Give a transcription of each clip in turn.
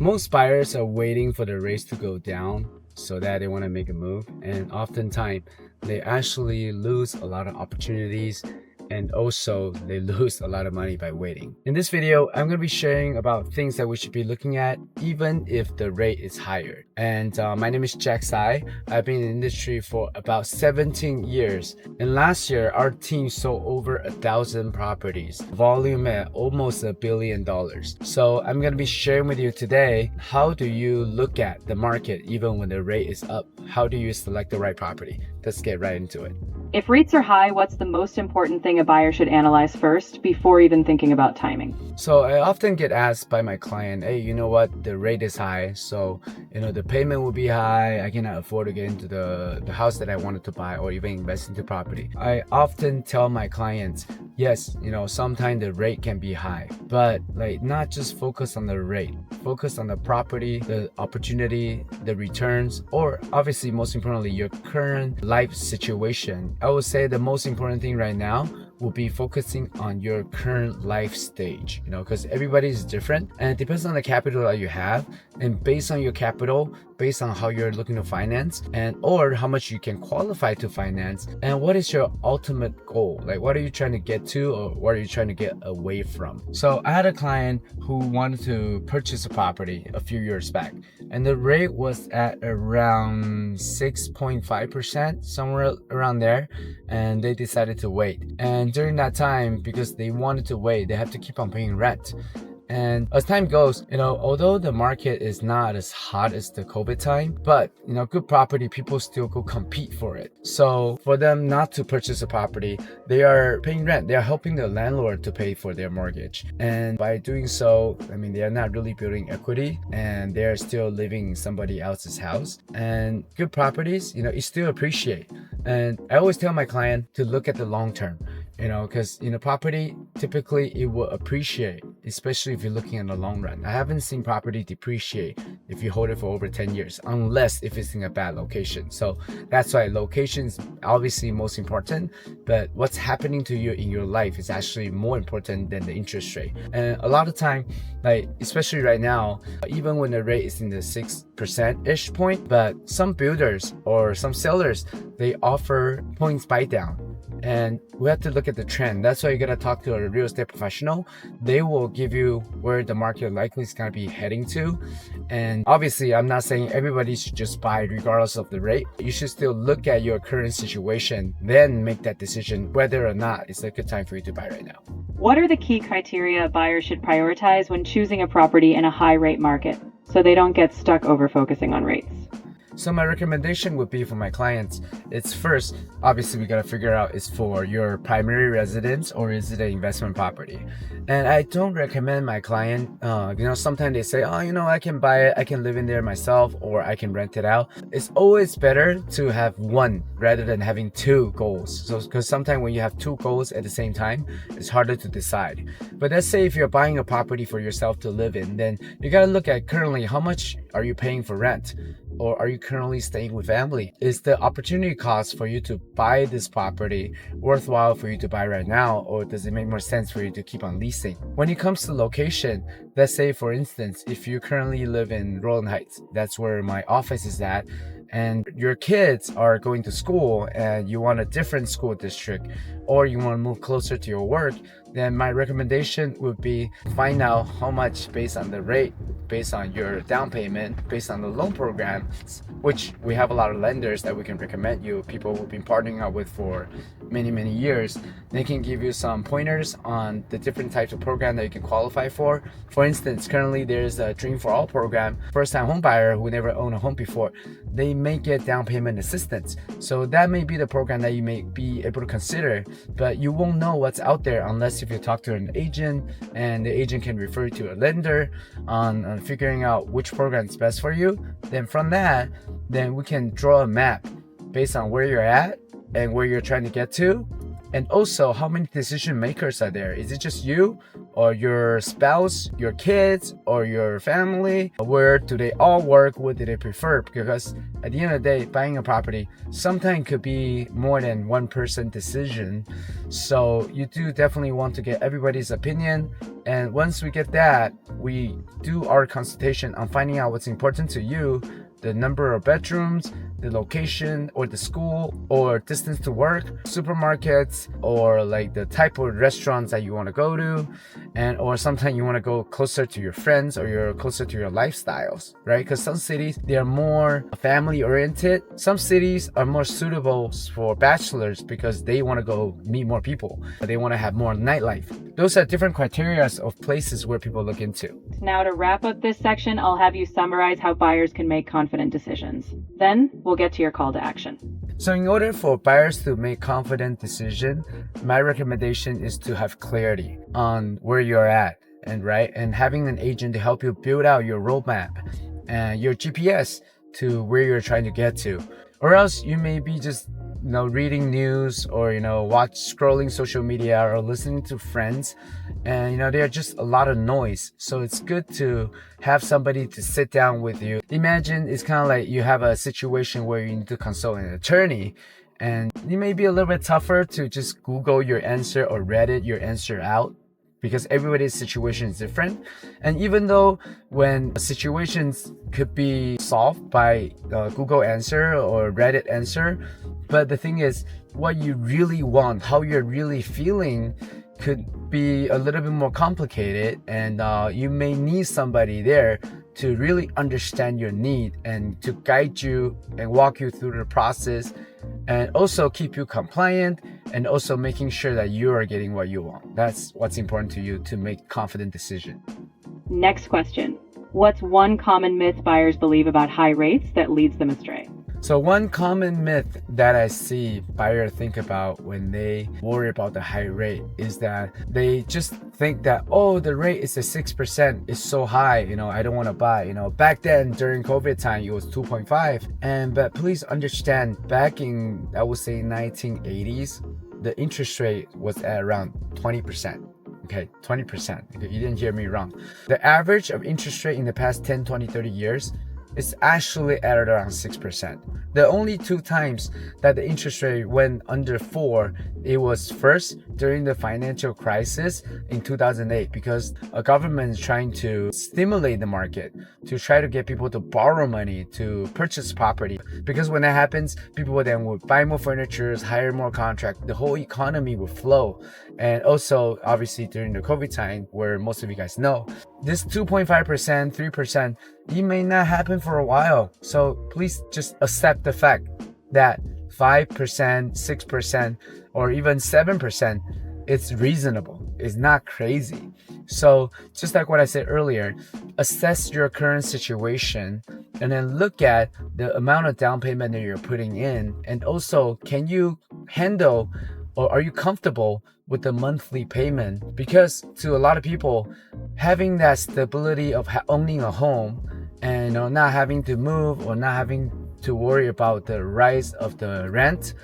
Most buyers are waiting for the rates to go down so that they want to make a move, and oftentimes they actually lose a lot of opportunities, and also they lose a lot of money by waiting. In this video, I'm going to be sharing about things that we should be looking at even if the rate is higher. And my name is jack.tsai. I've been in the industry for about 17 years. And last year, our team sold over 1,000 properties, volume at almost $1 billion. So I'm going to be sharing with you today, how do you look at the market even when the rate is up? How do you select the right property? Let's get right into it. If rates are high, what's the most important thing a buyer should analyze first before even thinking about timing? So I often get asked by my client, hey, you know what, the rate is high, so the payment will be high, I cannot afford to get into the house that I wanted to buy or even invest into property. I often tell my clients, yes, sometimes the rate can be high, but not just focus on the rate, focus on the property, the opportunity, the returns, or obviously most importantly, your current life situation. I would say the most important thing right now will be focusing on your current life stage, because everybody is different and it depends on the capital that you have, and based on your capital, based on how you're looking to finance or how much you can qualify to finance, and what is your ultimate goal, what are you trying to get to or what are you trying to get away from. So I had a client who wanted to purchase a property a few years back, and the rate was at around 6.5%, somewhere around there, and they decided to wait. And during that time, because they wanted to wait, they have to keep on paying rent. And as time goes, although the market is not as hot as the COVID time, but good property, people still go compete for it. So for them not to purchase a property, they are paying rent. They are helping the landlord to pay for their mortgage. And by doing so, they are not really building equity, and they are still living in somebody else's house. And good properties, it still appreciate. And I always tell my client to look at the long term, because property, typically it will appreciate, especially if you're looking in the long run. I haven't seen property depreciate if you hold it for over 10 years, unless if it's in a bad location. So that's why location is obviously most important, but what's happening to you in your life is actually more important than the interest rate. And a lot of time, especially right now, even when the rate is in the 6%-ish point, but some builders or some sellers, they offer points buy down. And we have to look at the trend. That's why you gotta talk to a real estate professional. They will give you where the market likely is gonna be heading to. And obviously, I'm not saying everybody should just buy regardless of the rate. You should still look at your current situation, then make that decision whether or not it's a good time for you to buy right now. What are the key criteria buyers should prioritize when choosing a property in a high rate market so they don't get stuck over focusing on rates? So my recommendation would be for my clients, it's first, obviously we gotta figure out, is for your primary residence or is it an investment property? And I don't recommend my client, sometimes they say, I can buy it, I can live in there myself, or I can rent it out. It's always better to have one rather than having two goals. So because sometimes when you have two goals at the same time, it's harder to decide. But let's say if you're buying a property for yourself to live in, then you gotta look at currently how much are you paying for rent? Or are you currently staying with family? Is the opportunity cost for you to buy this property worthwhile for you to buy right now? Or does it make more sense for you to keep on leasing? When it comes to location, let's say for instance, if you currently live in Rolling Heights, that's where my office is at, and your kids are going to school and you want a different school district, or you want to move closer to your work, then my recommendation would be find out how much based on the rate, based on your down payment, based on the loan programs, which we have a lot of lenders that we can recommend you, people we've been partnering up with for many years. They can give you some pointers on the different types of program that you can qualify for. For instance, currently there's a Dream for All program. First time home buyer who never owned a home before, they may get down payment assistance. So that may be the program that you may be able to consider, but you won't know what's out there unless if you talk to an agent, and the agent can refer you to a lender on figuring out which program is best for you. Then from that, then we can draw a map based on where you're at and where you're trying to get to, and also how many decision makers are there. Is it just you, or your spouse, your kids, or your family? Where do they all work? What do they prefer? Because at the end of the day, buying a property sometimes could be more than one person decision. So you do definitely want to get everybody's opinion. And once we get that, we do our consultation on finding out what's important to you, the number of bedrooms, the location, or the school, or distance to work, supermarkets, or like the type of restaurants that you want to go to, and or sometimes you want to go closer to your friends or you're closer to your lifestyles, right? Because some cities, they are more family oriented. Some cities are more suitable for bachelors because they want to go meet more people. They want to have more nightlife. Those are different criteria of places where people look into. Now, to wrap up this section, I'll have you summarize how buyers can make confident decisions. Then we'll get to your call to action. So in order for buyers to make confident decision, my recommendation is to have clarity on where you're at, and having an agent to help you build out your roadmap and your GPS to where you're trying to get to. Or else you may be just reading news or scrolling social media or listening to friends, and there are just a lot of noise. So it's good to have somebody to sit down with you. Imagine it's kind of like you have a situation where you need to consult an attorney, and it may be a little bit tougher to just Google your answer or Reddit your answer out, because everybody's situation is different. And even though when situations could be solved by Google answer or Reddit answer, but the thing is, what you really want, how you're really feeling, could be a little bit more complicated, and you may need somebody there to really understand your need and to guide you and walk you through the process, and also keep you compliant, and also making sure that you are getting what you want. That's what's important to you to make confident decision. Next question. What's one common myth buyers believe about high rates that leads them astray? So one common myth that I see buyers think about when they worry about the high rate is that they just think that, oh, the rate is at 6%, it's so high, I don't want to buy. Back then during COVID time, it was 2.5. But please understand, back in, I would say 1980s, the interest rate was at around 20%. Okay, 20%. You didn't hear me wrong. The average of interest rate in the past 10, 20, 30 years is actually at around 6%. The only two times that the interest rate went under 4, it was first during the financial crisis in 2008, because a government is trying to stimulate the market to try to get people to borrow money to purchase property. Because when that happens, people then would buy more furniture, hire more contract, the whole economy would flow. And also, obviously, during the COVID time, where most of you guys know, this 2.5%, 3%, it may not happen for a while. So please just accept the fact that 5%, 6%, or even 7%, it's reasonable. It's not crazy. So just like what I said earlier, assess your current situation and then look at the amount of down payment that you're putting in. And also, can you handle, or are you comfortable with the monthly payment? Because to a lot of people, having that stability of owning a home and not having to move or not having to worry about the rise of the rent.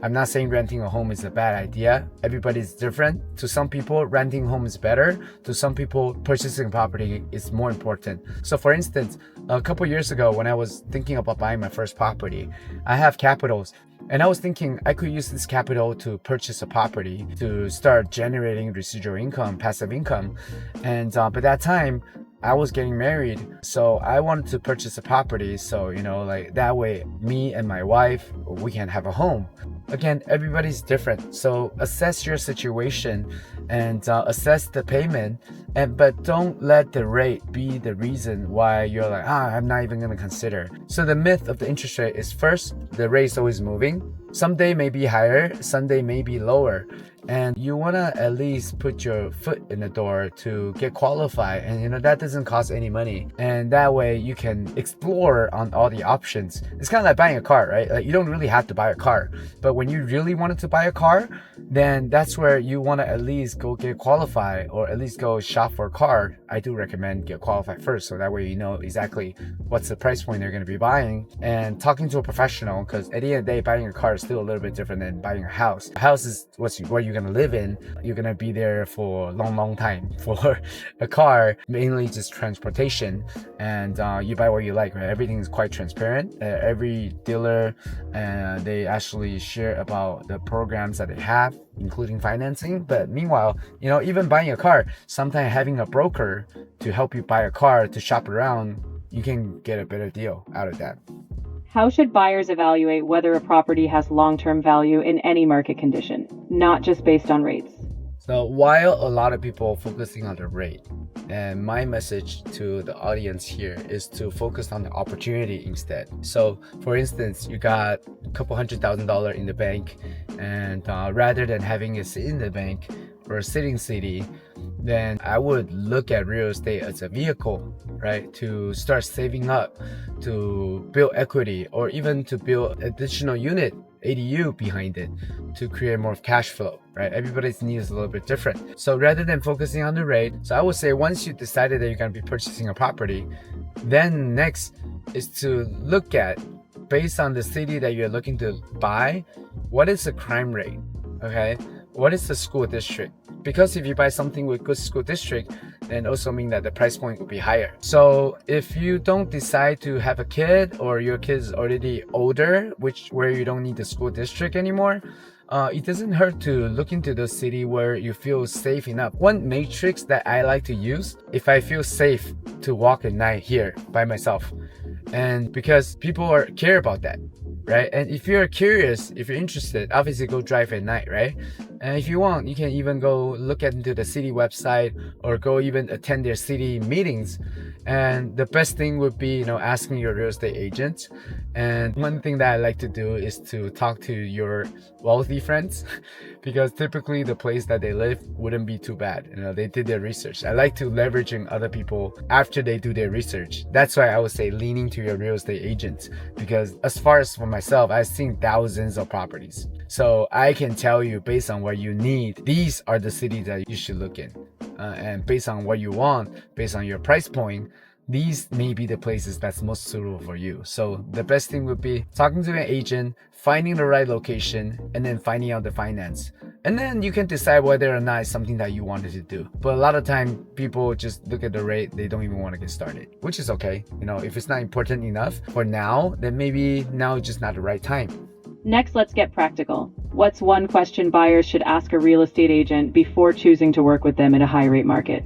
I'm not saying renting a home is a bad idea. Everybody's different. To some people, renting home is better. To some people, purchasing property is more important. So for instance, a couple years ago when I was thinking about buying my first property, I have capitals. And I was thinking I could use this capital to purchase a property to start generating residual income, passive income. And by that time, I was getting married, so I wanted to purchase a property. So, like that way, me and my wife, we can have a home. Again, everybody's different. So assess your situation and assess the payment, but don't let the rate be the reason why you're like, I'm not even going to consider. So the myth of the interest rate is, first, the rate is always moving. Someday may be higher, someday may be lower. And you want to at least put your foot in the door to get qualified, and that doesn't cost any money, and that way you can explore on all the options. It's kind of like buying a car, right? Like, you don't really have to buy a car, but But when you really wanted to buy a car, then that's where you want to at least go get qualified, or at least go shop for a car. I do recommend get qualified first, so that way you know exactly what's the price point you're going to be buying, and talking to a professional, because at the end of the day, buying a car is still a little bit different than buying a house. A house is where you're going to live in. You're going to be there for a long time. For a car, mainly just transportation, and you buy what you like, right? Everything is quite transparent. Every dealer, they actually share about the programs that they have, including financing. But meanwhile, even buying a car, sometimes having a broker to help you buy a car, to shop around, you can get a better deal out of that. How should buyers evaluate whether a property has long-term value in any market condition, not just based on rates? So while a lot of people are focusing on the rate, and my message to the audience here is to focus on the opportunity instead. So for instance, you got a couple $100,000 in the bank, and rather than having it sit in the bank or a sitting CD, then I would look at real estate as a vehicle, right? To start saving up, to build equity, or even to build additional unit, ADU behind it, to create more cash flow, right? Everybody's need is a little bit different. So rather than focusing on the rate, so I would say once you decided that you're going to be purchasing a property, then next is to look at, based on the city that you're looking to buy, what is the crime rate, okay? What is the school district? Because if you buy something with good school district, then also mean that the price point will be higher. So if you don't decide to have a kid, or your kid is already older, where you don't need the school district anymore, it doesn't hurt to look into the city where you feel safe enough. One matrix that I like to use, if I feel safe to walk at night here by myself, and because people care about that, right? And if you're curious, if you're interested, obviously go drive at night, right? And if you want, you can even go look into the city website, or go even attend their city meetings. And the best thing would be, asking your real estate agent. And one thing that I like to do is to talk to your wealthy friends, because typically the place that they live wouldn't be too bad. They did their research. I like to leveraging other people after they do their research. That's why I would say leaning to your real estate agent, because as far as for myself, I've seen thousands of properties. So I can tell you, based on what you need, these are the cities that you should look in. And based on what you want, based on your price point, these may be the places that's most suitable for you. So the best thing would be talking to an agent, finding the right location, and then finding out the finance. And then you can decide whether or not it's something that you wanted to do. But a lot of time, people just look at the rate, they don't even want to get started, which is okay. If it's not important enough for now, then maybe now is just not the right time. Next, let's get practical. What's one question buyers should ask a real estate agent before choosing to work with them in a high rate market?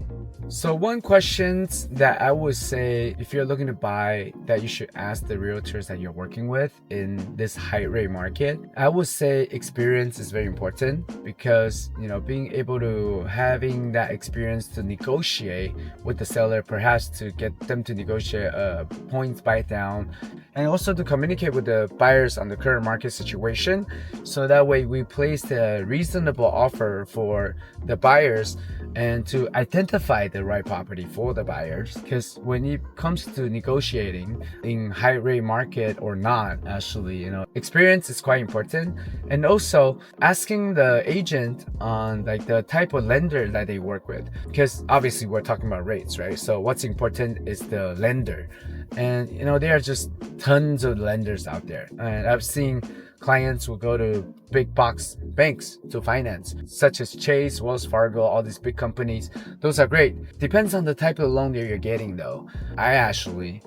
So one question that I would say, if you're looking to buy, that you should ask the realtors that you're working with in this high rate market, I would say experience is very important, because being able to having that experience to negotiate with the seller, perhaps to get them to negotiate a points buy down, and also to communicate with the buyers on the current market situation, so that way we place the reasonable offer for the buyers, and to identify the right property for the buyers. Because when it comes to negotiating in high rate market or not, actually, experience is quite important. And also asking the agent on the type of lender that they work with, because obviously we're talking about rates, right? So what's important is the lender. And there are just tons of lenders out there, and I've seen clients will go to big box banks to finance, such as Chase, Wells Fargo, all these big companies. Those are great. Depends on the type of loan that you're getting, though. I actually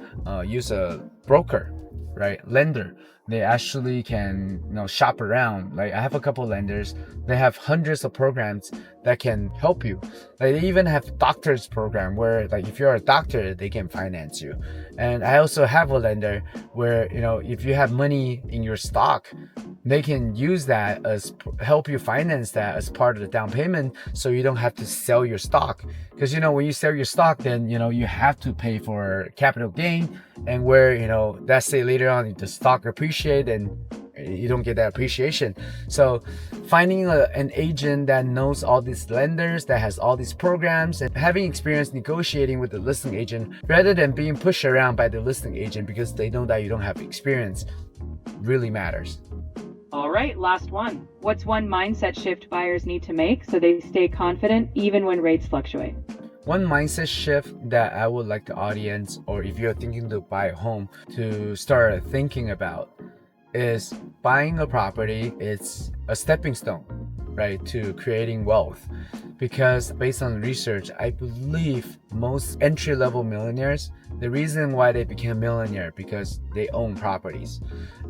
use a broker, right? Lender. They actually can shop around. I have a couple lenders. They have hundreds of programs that can help you. They even have doctors program where if you're a doctor, they can finance you. And I also have a lender where if you have money in your stock, they can use that as help you finance that as part of the down payment, so you don't have to sell your stock. Because when you sell your stock, then you have to pay for capital gain, and where let's say later on the stock appreciate and you don't get that appreciation. So finding an agent that knows all these lenders, that has all these programs, and having experience negotiating with the listing agent rather than being pushed around by the listing agent because they know that you don't have experience, really matters. All right, last one. What's one mindset shift buyers need to make so they stay confident even when rates fluctuate? One mindset shift that I would like the audience, or if you're thinking to buy a home, to start thinking about is buying a property. It's a stepping stone, right, to creating wealth. Because based on research, I believe most entry-level millionaires, the reason why they became millionaire because they own properties.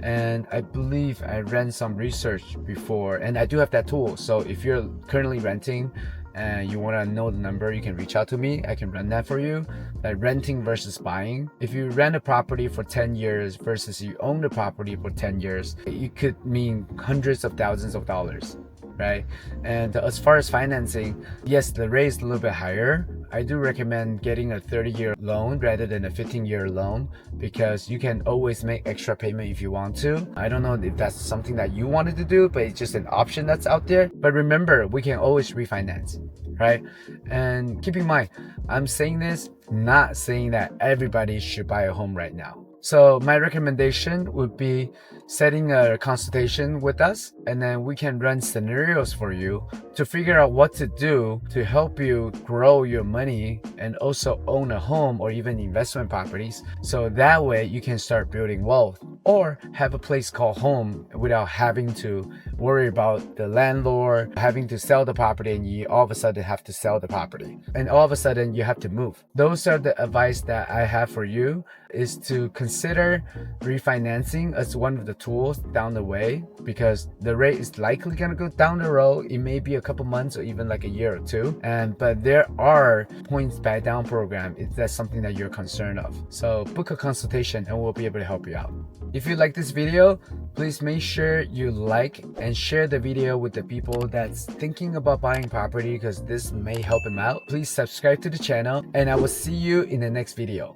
And I believe I ran some research before, and I do have that tool. So if you're currently renting and you want to know the number, you can reach out to me. I can run that for you. Like renting versus buying. If you rent a property for 10 years versus you own the property for 10 years, it could mean hundreds of thousands of dollars, right? And as far as financing, yes, the rate is a little bit higher. I do recommend getting a 30-year loan rather than a 15-year loan because you can always make extra payment if you want to. I don't know if that's something that you wanted to do, but it's just an option that's out there. But remember, we can always refinance, right? And keep in mind, I'm saying this, not saying that everybody should buy a home right now. So my recommendation would be setting a consultation with us, and then we can run scenarios for you to figure out what to do to help you grow your money and also own a home or even investment properties. So that way you can start building wealth or have a place called home without having to worry about the landlord, having to sell the property, and you all of a sudden have to sell the property. And all of a sudden you have to move. Those are the advice that I have for you, is to consider refinancing as one of the tools down the way, because the rate is likely going to go down the road. It may be a couple months or even like a year or two, but there are points buy down program if that's something that you're concerned of. So book a consultation and we'll be able to help you out. If you like this video, please make sure you like and share the video with the people that's thinking about buying property, because this may help them out. Please subscribe to the channel and I will see you in the next video.